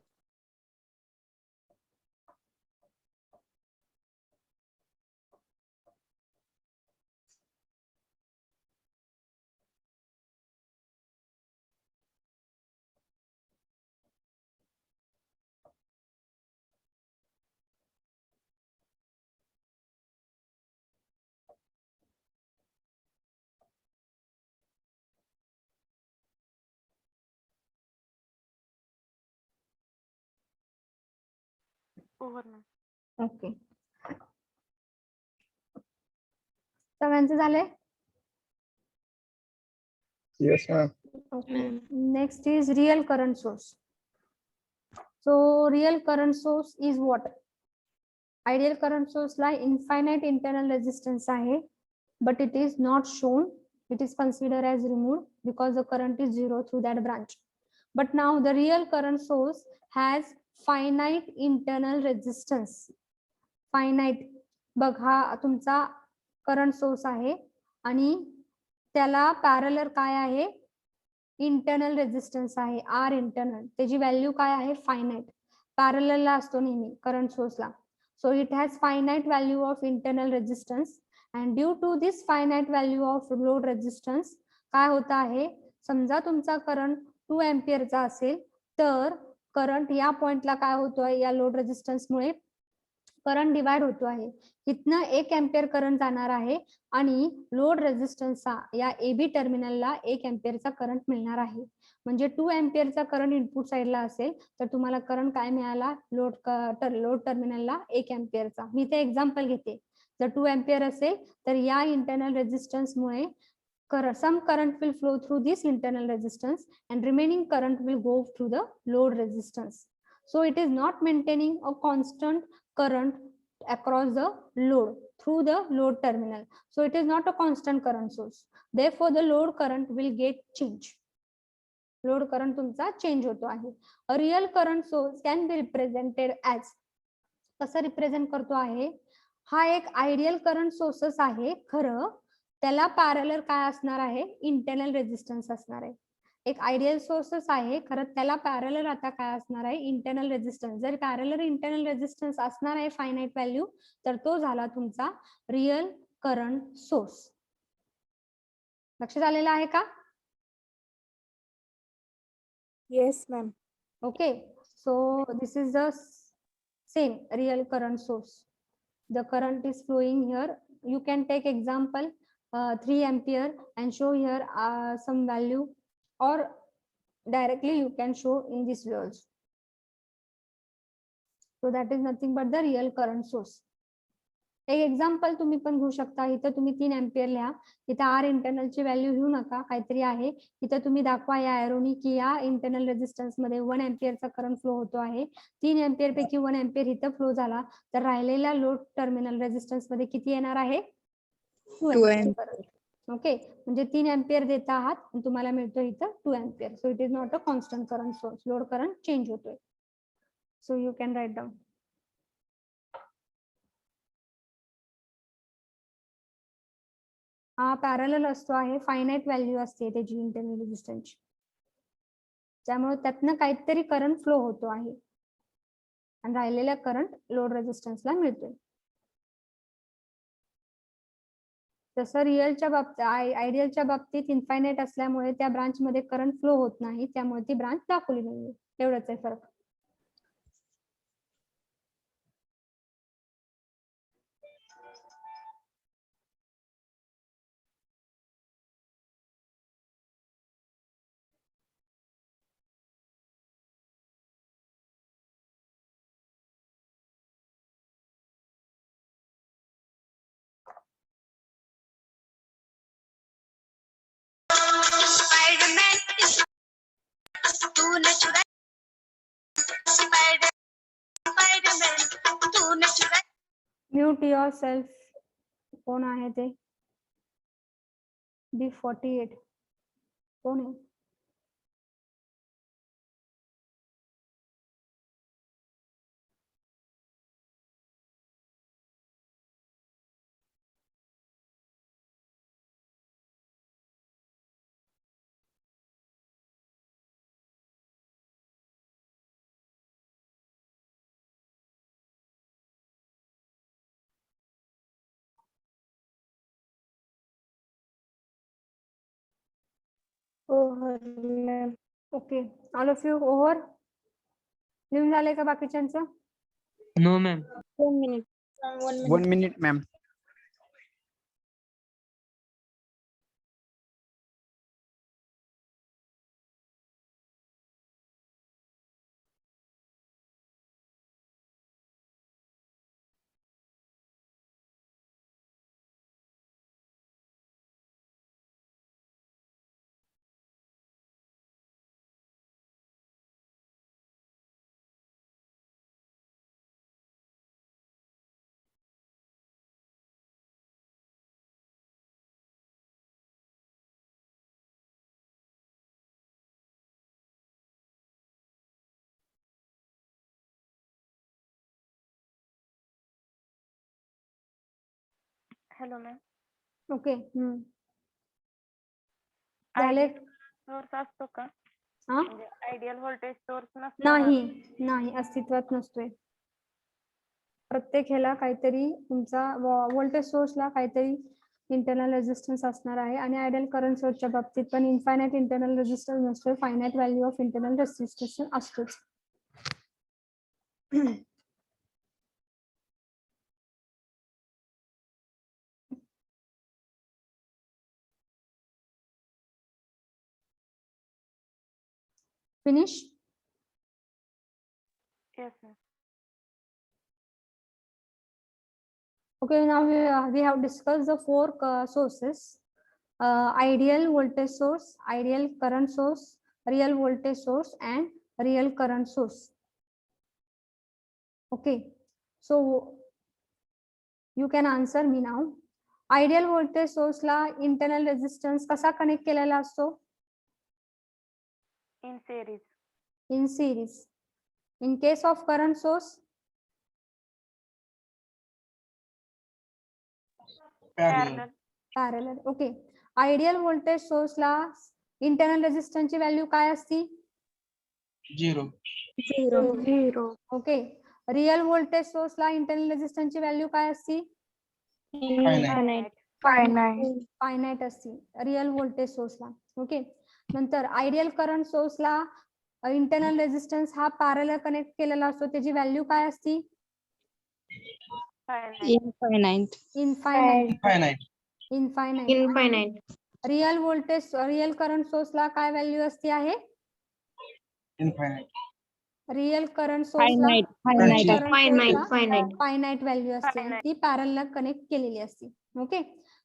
Over, ma'am. Okay, सगळ्यांचं झालंय? Yes, ma'am. Okay. Next is real current source. So real current source is what? Ideal current source La infinite internal resistance आहे, but it is not shown. It is considered as removed because the current is zero through that branch. But now the real current source has finite internal resistance. Finite. बघ हा तुमचा current source आहे आणि त्याला parallel काय आहे? Internal resistance आहे, R internal. त्याची व्हॅल्यू काय आहे? फायनाइट. पॅरललला असतो नेहमी करंट सोर्सला. So it has finite value of internal resistance and due to this finite value of load resistance काय होत आहे? समजा तुमचा करंट 2 एम्पियरचा असेल तर करंट या पॉइंटला काय होतोय? या लोड रेजिस्टन्समुळे करंट डिवाइड होतो आहे. इथनं 1 एम्पियर करंट जाणार आहे आणि लोड रेजिस्टन्सचा या AB टर्मिनलला 1 एम्पियरचा करंट मिळणार आहे. म्हणजे 2 एम्पियरचा करंट इनपुट साइडला असेल तर तुम्हाला करंट काय मिळाला? लोड टर्मिनलला 1 एम्पियरचा. मी ते एक्झाम्पल घेते. जर 2 एम्पियर असेल तर या internal रेजिस्टन्समुळे some current will flow through this internal resistance and remaining current will go through the load resistance. So it is not maintaining a constant current across the load through the load terminal. So it is not a constant current source. Therefore the load current will get change. Load current तुमचा change होतो आहे. A real current source can be represented as, कसं represent करतो आहे? हा एक ideal current sources आहे, खरं त्याला पॅरलर काय असणार आहे? इंटरनल रेजिस्टन्स असणार आहे. एक आयडियल सोर्सेस आहे, खरं त्याला पॅरलर आता काय असणार आहे? Internal resistance. जर पॅरलर इंटरनल रेजिस्टन्स असणार आहे फायनाइट व्हॅल्यू तर तो झाला तुमचा रियल करंट सोर्स. लक्षात आलेलं आहे का? Yes, ma'am. Okay, so this is the same real current source. The current is flowing here. You can take example 3 ampere and show here some value, or directly you can show in this way also. So that is nothing but the real current source. एक example तुम्ही पण घेऊ शकता. इथं तुम्ही 3 ampere लिहा, इथं are इंटरनलची value घेऊ नका, काहीतरी आहे. इथं तुम्ही दाखवा या एरोनी की या इंटरनल रेजिस्टन्स मध्ये 1 एम्पियरचा करंट फ्लो होतो आहे. 3 एम्पियर पैकी 1 एम्पियर इथं फ्लो झाला तर राहिलेल्या लोड टर्मिनल रेजिस्टन्स मध्ये किती येणार आहे? 2 एम्पियर. ओके, म्हणजे 3 एम्पियर देता आहात आणि तुम्हाला मिळतो इथं 2 ampere. So it is not a constant current source. Load current change होतोय. So you can write down. हा पॅरलल असतो आहे, फायनाइट व्हॅल्यू असते त्याची इंटरनल रेजिस्टन्सची, त्यामुळे त्यातनं काहीतरी करंट फ्लो होतो आहे आणि राहिलेला करंट लोड रेजिस्टन्सला मिळतोय. जसं रिअलच्या बाबतीत, आयडियलच्या बाबतीत इन्फायनाइट असल्यामुळे त्या ब्रांच मध्ये करंट फ्लो होत नाही, त्यामुळे ती ब्रांच दाखवली नाहीये. एवढंच आहे फरक. Spider-Man is तूने चुराया Spider-Man तूने चुराया. Mute your self. कोण आहे ते? B48 कोण आहे? Okay, all of you over. लिहून झालंय का बाकीच्यांचं? No, ma'am. 1 minute. 1 minute, ma'am. Hello ma'am. Okay. झाले? सोर्स असतो का? हा? म्हणजे आयडियल व्होल्टेज सोर्स नसतो. नाही अस्तित्वात नसतोय. प्रत्येक ह्याला काहीतरी तुमचा व्होल्टेज सोर्सला काहीतरी इंटरनल रेजिस्टन्स असणार आहे आणि आयडियल करंट सोर्सच्या बाबतीत पण इनफायनाइट इंटरनल रेजिस्टन्स नसतोय, finite value of internal resistance असतोच. Finish? Yes, ma'am. Okay, now we have discussed the four sources: ideal voltage source, ideal current source, real voltage source, and real current source. Okay, so you can answer me now. Ideal voltage source La internal resistance कसा connect केलेला असतो? In series. In series. In case of current source? Parallel. Parallel. Okay. Ideal voltage source La internal resistance ची value काय असती? 0. Okay. Real voltage source ला internal resistance ची value काय असती? Finite असती रियल व्होल्टेज सोर्सला. ओके. नंतर आयडियल करंट सोर्सला इंटरनल रेजिस्टन्स हा पॅरलल कनेक्ट केलेला असतो, त्याची व्हॅल्यू काय असती? Infinite. Real voltage real current सोर्सला काय व्हॅल्यू असते आहे? रियल करंट सोर्सला फायनाइट व्हॅल्यू असते आणि ती पॅरलल कनेक्ट केलेली असते. ओके.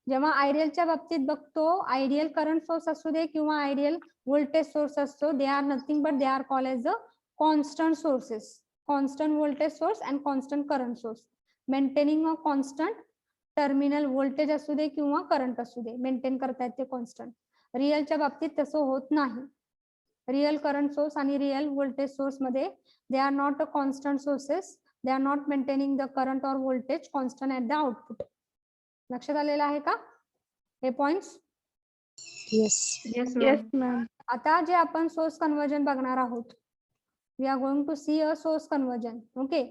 जेव्हा आयडियलच्या बाबतीत बघतो, आयडियल करंट सोर्स असू दे किंवा आयडियल व्होल्टेज सोर्स असतो, they are nothing but they are called as the constant sources. Constant voltage source and constant current source, maintaining a constant terminal voltage असू दे किंवा करंट असू दे, मेंटेन करतायत ते कॉन्स्टंट. रिअलच्या बाबतीत तसं होत नाही. रिअल करंट सोर्स आणि रिअल व्होल्टेज सोर्स मध्ये they are not a constant sources, they are not maintaining the current or voltage constant at the output. लक्षात आलेलं आहे का हे पॉइंट्स? Yes, ma'am. आता जे आपण सोर्स कन्वर्जन बघणार आहोत, we are going to see a source conversion. Okay.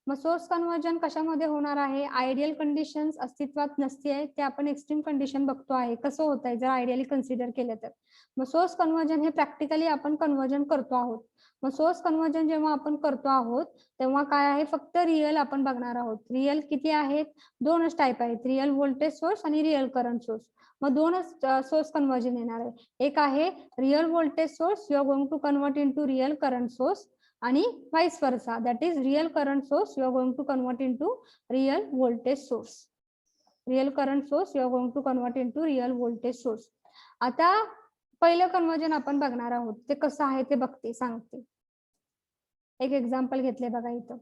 मग source conversion कशामध्ये होणार आहे? आयडियल कंडिशन्स अस्तित्वात नसते, ते आपण एक्स्ट्रीम कंडिशन बघतो आहे कसं होत आहे जर आयडियली कन्सिडर केलं तर. मग सोर्स कन्वर्जन हे प्रॅक्टिकली आपण कन्वर्जन करतो आहोत. मग सोर्स कन्वर्जन जेव्हा आपण करतो आहोत तेव्हा काय आहे, फक्त रिअल आपण बघणार आहोत. रिअल किती आहेत? दोनच टाईप आहेत, रिअल व्होल्टेज सोर्स आणि रिअल करंट सोर्स. मग दोनच सोर्स कन्वर्जन येणार आहे. एक आहे real voltage source, you are going to convert into real current source, आणि vice versa, that is real current source you are going to convert into real voltage source. Real current source you are going to convert into real voltage source. आता पहिलं conversion आपण बघणार आहोत, ते कसं आहे ते सांगते. एक एक्झाम्पल घेतले बघा इथं.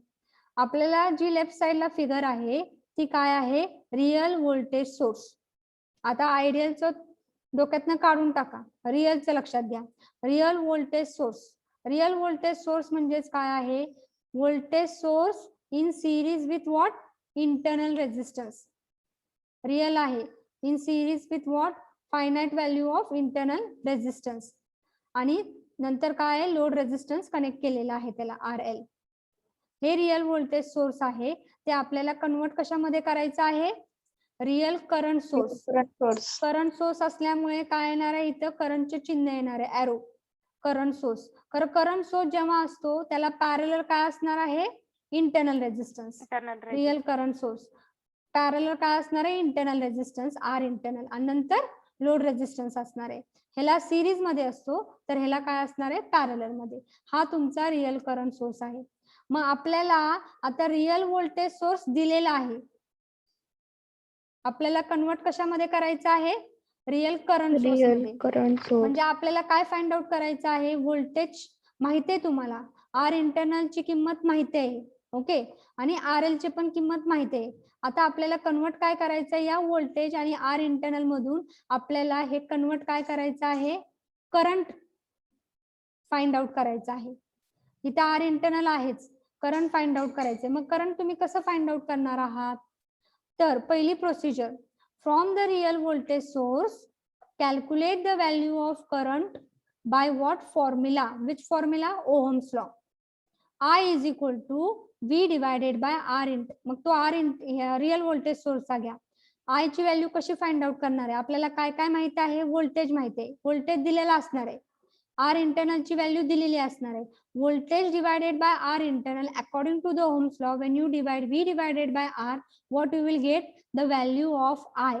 आपल्याला जी लेफ्ट साइडला फिगर आहे ती काय आहे? Real voltage source. आता आयडियलचं डोक्यातनं काढून टाका, रिअलचं लक्षात घ्या. Real voltage source, real voltage source म्हणजेच काय आहे? Voltage source in series with what? Internal resistance. Real आहे in series with what? Finite value of internal resistance. आणि नंतर काय आहे? लोड रेजिस्टन्स कनेक्ट केलेला आहे त्याला, RL. हे रिअल व्होल्टेज सोर्स आहे, ते आपल्याला कन्वर्ट कशामध्ये करायचं आहे? Real current source. current source. Current source असल्यामुळे काय येणार आहे इथं करंटचे चिन्ह येणार आहे arrow. Current source. Current source जेव्हा असतो त्याला पॅरलल काय असणार आहे internal resistance. Real current source parallel काय असणार आहे इंटरनल रेझिस्टन्स आर इंटरनल आणि नंतर लोड रेझिस्टन्स असणार आहे. ह्याला सिरीज मध्ये असतो तर ह्याला काय असणार आहे पॅरलल मध्ये. हा तुमचा रिअल करंट सोर्स आहे. मग आपल्याला आता रिअल व्होल्टेज सोर्स दिलेला आहे. आपल्याला कन्वर्ट कशामध्ये करायचं आहे रिअल करंट सोर्स Real मध्ये. current source. म्हणजे आपल्याला काय फाइंड आउट करायचं आहे व्होल्टेज माहिती आहे तुम्हाला. आर इंटरनल ची किंमत माहिती आहे. ओके आणि आर एल ची पण किंमत माहिती आहे. आता आपल्याला कन्वर्ट काय करायचं आहे या व्होल्टेज आणि आर इंटरनल मधून आपल्याला हे कन्वर्ट काय करायचं आहे करंट फाइंड आउट करायचं आहे. इथे आर इंटरनल आहेच करंट फाइंड आउट करायचे. मग करंट तुम्ही कसं फाइंड आउट करणार आहात तर पहिली procedure from the real voltage source calculate the value of current by what formula which formula Ohm's law. I is equal to V divided by R int. मग तो R real voltage सोर्सचा घ्या. I ची value कशी find out करणार आहे आपल्याला काय काय माहिती आहे व्होल्टेज माहिती आहे. व्होल्टेज दिलेला असणार आहे. R इंटरनल ची व्हॅल्यू दिलेली असणार आहे. Voltage divided by R internal according to the Ohm's law when you divide V divided by R what you will get the value of I.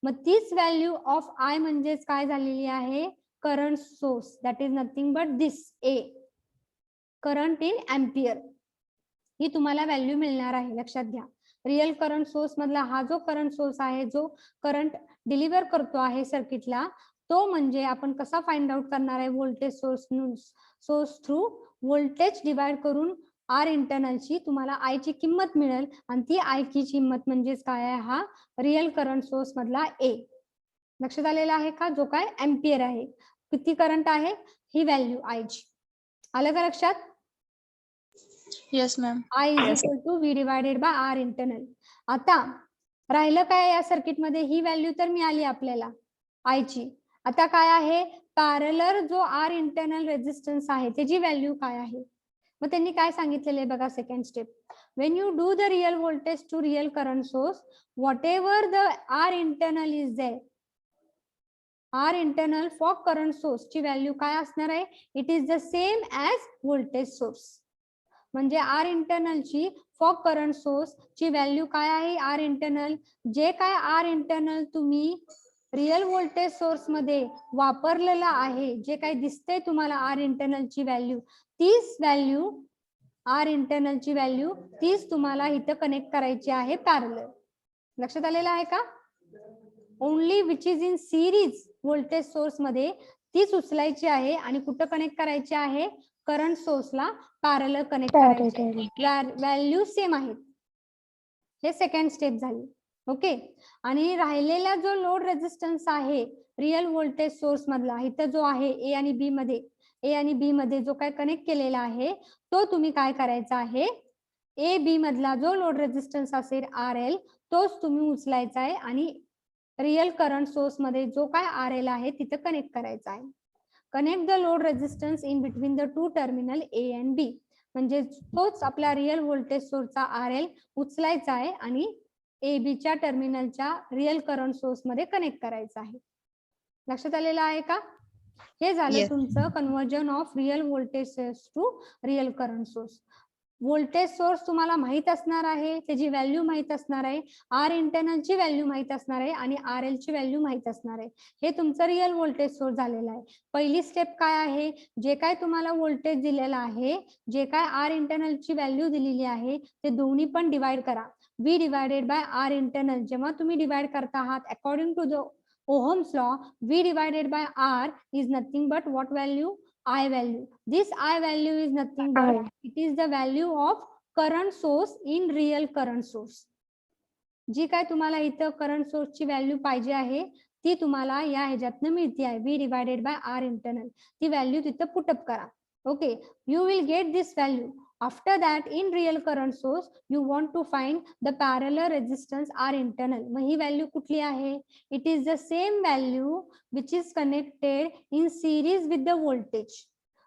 मग तीच व्हॅल्यू ऑफ I म्हणजेच काय झालेली आहे current source that is nothing but this A. Current in ampere ही तुम्हाला value मिळणार आहे. लक्षात घ्या रिअल करंट सोर्स मधला हा जो करंट सोर्स आहे जो करंट डिलिव्हर करतो आहे सर्किटला तो म्हणजे आपण कसा फाइंड आउट करणार आहे voltage source through voltage divide करून आर इंटरनलची तुम्हाला आय ची किंमत मिळेल आणि ती आय ची किंमत म्हणजेच काय आहे हा रिअल करंट सोर्स मधला ए. लक्षात आलेला आहे का जो काय एम्पियर आहे किती करंट आहे ही व्हॅल्यू आय ची. आलं का लक्षात. Yes, ma'am. I is equal to V divided by R internal. आता राहिलं काय या सर्किट मध्ये ही व्हॅल्यू तर मिळाली आपल्याला आय ची. आता काय आहे पॅरलल जो आर इंटरनल रेझिस्टन्स आहे त्याची व्हॅल्यू काय आहे. मग त्यांनी काय सांगितलेलं आहे बघा second step. When you do the real voltage to real current source whatever the R internal is there R internal for current source ची व्हॅल्यू काय असणार आहे it is the same as voltage source. म्हणजे R internal ची for current source ची value काय आहे R internal जे काय आर इंटरनल तुम्ही रिअल व्होल्टेज सोर्स मध्ये वापरलेला आहे जे काय दिसतंय तुम्हाला आर इंटरनल ची व्हॅल्यू तीच व्हॅल्यू आर इंटरनल ची व्हॅल्यू तीच तुम्हाला इथं कनेक्ट करायची आहे पॅरलल. लक्षात आलेलं आहे का. Only which is in series voltage source मध्ये तीच उचलायची आहे आणि कुठं कनेक्ट करायची आहे करंट सोर्सला पॅरलल कनेक्ट करायची. व्हॅल्यू सेम आहेत. हे सेकंड स्टेप झाली. ओके आणि राहिलेला जो लोड रेझिस्टन्स आहे रिअल व्होल्टेज सोर्स मधला इथं जो आहे ए आणि बी मध्ये जो काय कनेक्ट केलेला आहे तो तुम्ही काय करायचा आहे ए बी मधला जो लोड रेझिस्टन्स असेल आर एल तोच तुम्ही उचलायचा आहे आणि रिअल करंट सोर्स मध्ये जो काय आर एल आहे तिथं कनेक्ट करायचा आहे. Connect the load resistance in between the two terminal A and B. म्हणजे तोच आपला रिअल व्होल्टेज सोर्सचा आर एल उचलायचा आहे आणि ए बी च्या टर्मिनलच्या रिअल करंट सोर्स मध्ये कनेक्ट करायचा आहे. लक्षात आलेलं आहे का. हे झालं तुमचं conversion of real voltage source to real current source. Voltage source तुम्हाला माहित असणार आहे त्याची व्हॅल्यू माहित असणार आहे आर इंटरनल ची व्हॅल्यू माहित असणार आहे आणि आर एल ची व्हॅल्यू माहित असणार आहे. हे तुमचं रिअल व्होल्टेज सोर्स झालेलं आहे. पहिली स्टेप काय आहे जे काय तुम्हाला व्होल्टेज दिलेलं आहे जे काय आर इंटरनल ची व्हॅल्यू दिलेली आहे ते दोन्ही पण डिवाइड करा. V divided by R internal जेव्हा तुम्ही डिवाइड करता आहात according to the Ohm's law V divided by R is nothing but what value I value. This I value is nothing but it is the value of current source in real current source. जी काय तुम्हाला इथं current source ची value पाहिजे आहे ती तुम्हाला या ह्याच्यातनं मिळते आहे V divided by R internal. ती व्हॅल्यू तिथं पुटअप करा. Okay you will get this value. After that, in real current source, you want to find the parallel resistance R internal. Mug he value कुठली आहे? It is the same value which is connected in series with the voltage.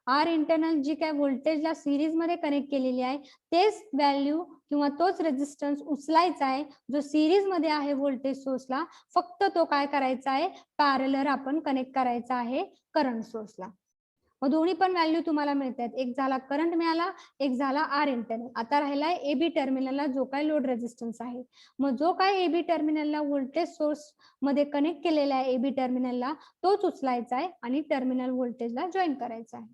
R internal जी काय व्होल्टेजला series मध्ये connect केलेली आहे तेच value किंवा तोच रेझिस्टन्स उचलायचा आहे जो सिरीज मध्ये आहे व्होल्टेज सोर्सला, फक्त तो काय करायचा आहे पॅरलर आपण कनेक्ट करायचा आहे करंट सोर्सला. मग दोन्ही पण व्हॅल्यू तुम्हाला मिळतात, एक झाला करंट मिळाला, एक झाला आर इंटरनल. आता राहिलाय एबी टर्मिनलला जो काय लोड रेझिस्टन्स आहे. मग जो काय एबी टर्मिनलला व्होल्टेज सोर्स मध्ये कनेक्ट केलेला आहे एबी टर्मिनलला तोच उचलायचा आहे आणि टर्मिनल व्होल्टेजला जॉईन करायचा आहे.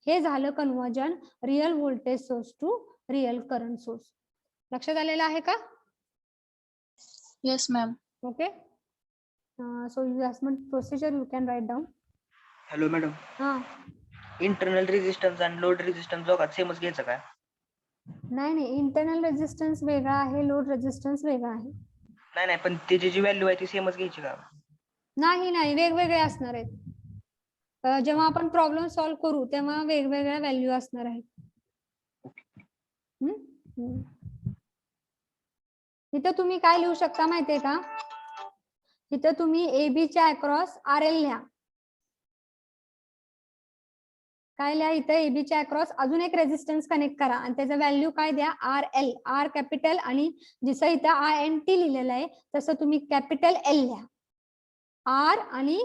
हे झालं conversion real voltage source to real current source. लक्षात आलेलं आहे का? Yes, ma'am. Okay. So procedure you can write down. Hello madam, हा इंटरनल रेजिस्टन्स आणि लोड रेजिस्टन्स दोघात सेमच घ्यायचं काय? नाही, इंटरनल रेझिस्टन्स वेगळा आहे, लोड रेझिस्टन्स वेगळा आहे. नाही पण त्याची जी व्हॅल्यू आहे ती सेमच घ्यायची का? नाही वेगवेगळे असणार आहेत. जेव्हा आपण प्रॉब्लेम सॉल्व्ह करू तेव्हा वेगवेगळ्या व्हॅल्यू असणार आहेत. इथं तुम्ही काय लिहू शकता माहितीये का? इथं तुम्ही AB च्या अक्रॉस RL लिहा. काय लिहा इथं AB च्या अक्रॉस अजून एक रेझिस्टन्स कनेक्ट करा आणि त्याचा व्हॅल्यू काय द्या RL, R कॅपिटल आणि जसं इथं INT लिहिलेलं आहे तसं तुम्ही कॅपिटल L लिहा. R आणि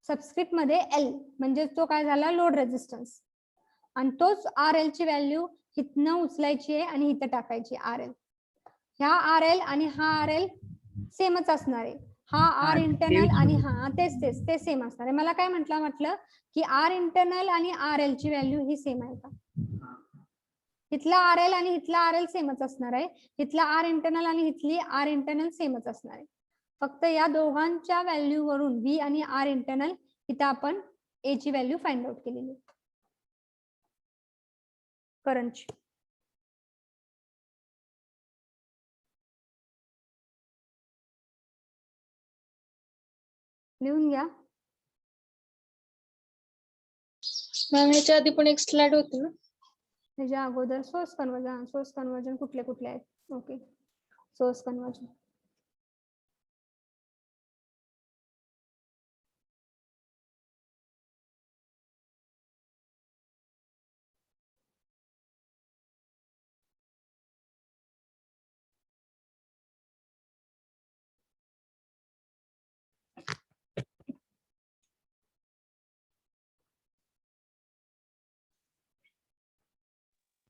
सबस्क्रिप्ट मध्ये L म्हणजे तो काय झाला लोड रेझिस्टन्स आणि तोच RL ची व्हॅल्यू इथनं उचलायची आहे आणि इथं टाकायची RL. ह्या RL आणि हा RL सेमच असणार आहे. हा आर इंटरनल आणि हा तेच ते सेम असणार आहे. मला काय म्हटलं की आर इंटरनल आणि RL ची व्हॅल्यू ही सेम आहे का? इथला RL आणि इथला RL सेमच असणार आहे. इथला आर इंटरनल आणि इथली आर इंटरनल सेमच असणार आहे. फक्त या दोघांच्या व्हॅल्यू वरून V आणि आर इंटरनल इथं आपण A ची व्हॅल्यू फाइंड आउट केलेली करंटची. लिहून घ्या. मॅम ह्याच्या आधी पण एक स्लाइड होती ना? त्याच्या अगोदर सोर्स कन्वर्जन कुठले आहेत? Okay, source conversion.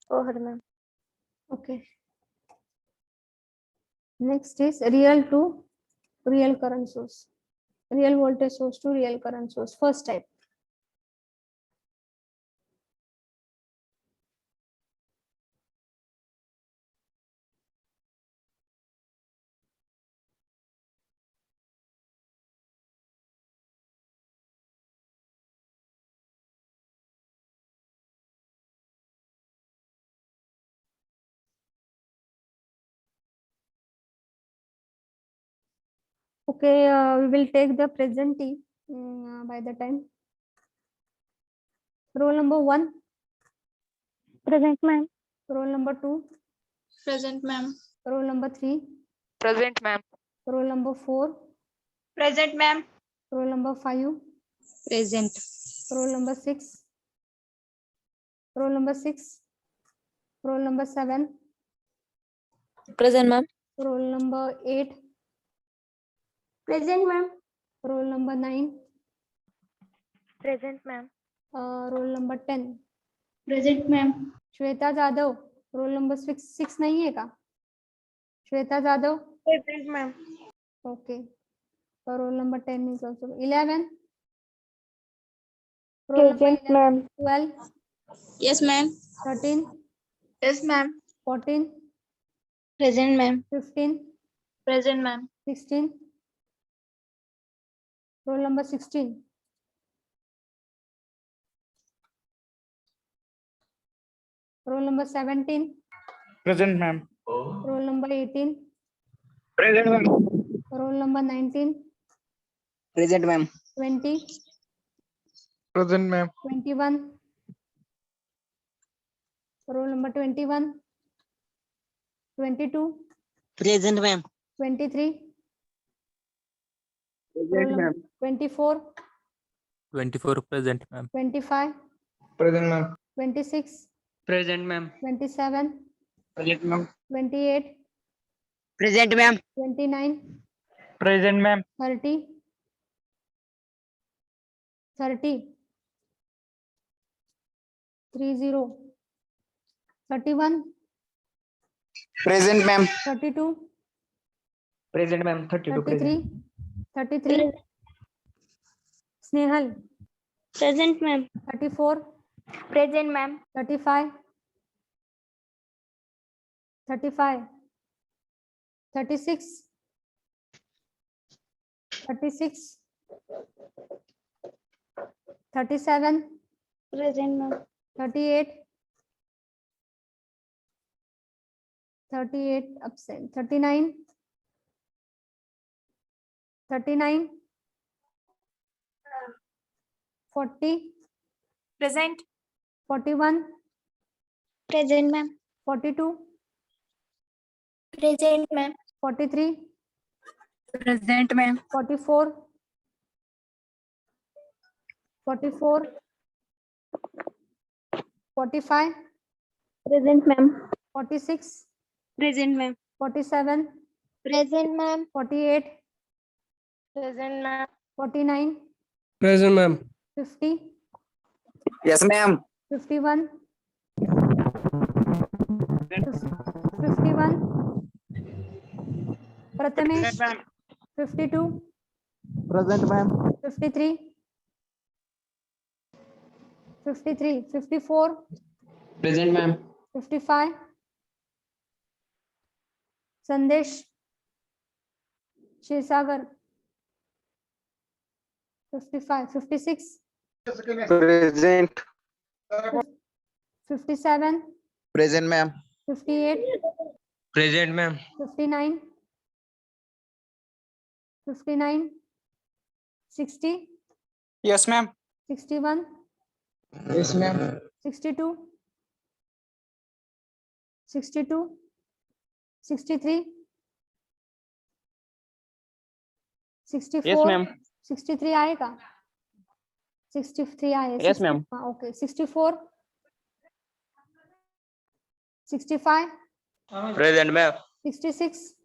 Go ahead, ma'am. Okay. Next is real to real current source. Real voltage source to real current source. First type. Okay, we will take the present T by the time. Roll number 1. Present, ma'am. Roll number 2. Present, ma'am. Roll number 3. Present, ma'am. Roll number 4. Present, ma'am. Roll number 5. Present. Roll number 6. Roll number 6. Roll number 7. Present, ma'am. Roll number 8. Present, ma'am. Roll number 9. Present, ma'am. Roll number 10. Present, ma'am. Shweta Jadhav. Roll number 6 नहीं है का? Shweta Jadhav. Present, ma'am. Okay. Roll number 10 is also 11. Roll number Present, ma'am. 12. Yes, ma'am. 13. Yes, ma'am. 14. Present, ma'am. 15. Present, ma'am. 16. Roll number 16. Roll number 17. Present, ma'am. Roll number 18. Present, ma'am. Roll number 19. Present ma'am. 20. Present, ma'am. 21. Roll number 21. 22. Present ma'am. 23. Present, ma'am. 24. 24 present, ma'am. 25. Present, ma'am. 26, Present, ma'am. 27, Present, ma'am. 28, Present, ma'am. 29, Present, ma'am. 30, 30, 30, 31, Present, ma'am. 32, Present, ma'am. 32 present. 33, 33, Snehal, Present, ma'am. 34, Present, ma'am. 35, 35, 36, 36, 37, Present, ma'am. 38, 38 absent, 39, 39, 40, Present. 41, Present, ma'am. 42, Present, ma'am. 43, Present, ma'am. 44, 44, 45, Present, ma'am. 46, Present, ma'am. 47, Present, ma'am. 48, Present, ma'am. 49, Present, ma'am. 50, Yes, ma'am. 51, 51, Prathamesh, 52, Present, ma'am. 53, 53, 54, Present, ma'am. 55, Sandesh, Shirsagar, 55, 56, Present. 57, Present, ma'am. 58, Present, ma'am. 59, 59, 60, Yes, ma'am. 61, Yes, ma'am. 62, 62, 63, 64, Yes, ma'am. 63 आएगा 63 आए Yes, ma'am. Okay 64, 65, Present, ma'am. 66,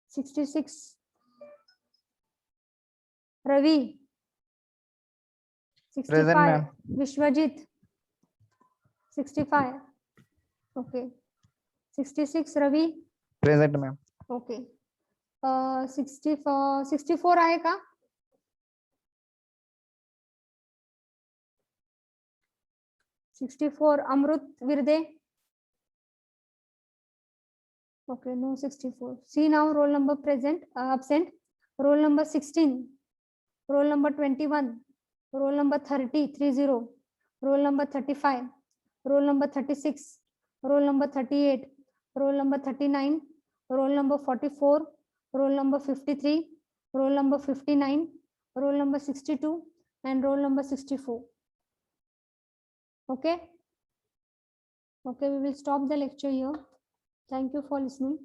66, Ravi, 65, Vishwajit, 65, okay, 66, Ravi, Present, ma'am. okay, 64, 64 आएगा 64, Amrut Virde, okay, no 64. See now roll number present, absent, roll number 16, roll number 21, roll number 30, 30, roll number 35, roll number 36, roll number 38, roll number 39, roll number 44, roll number 53, roll number 59, roll number 62, and roll number 64. Okay. Okay, we will stop the lecture here. Thank you for listening.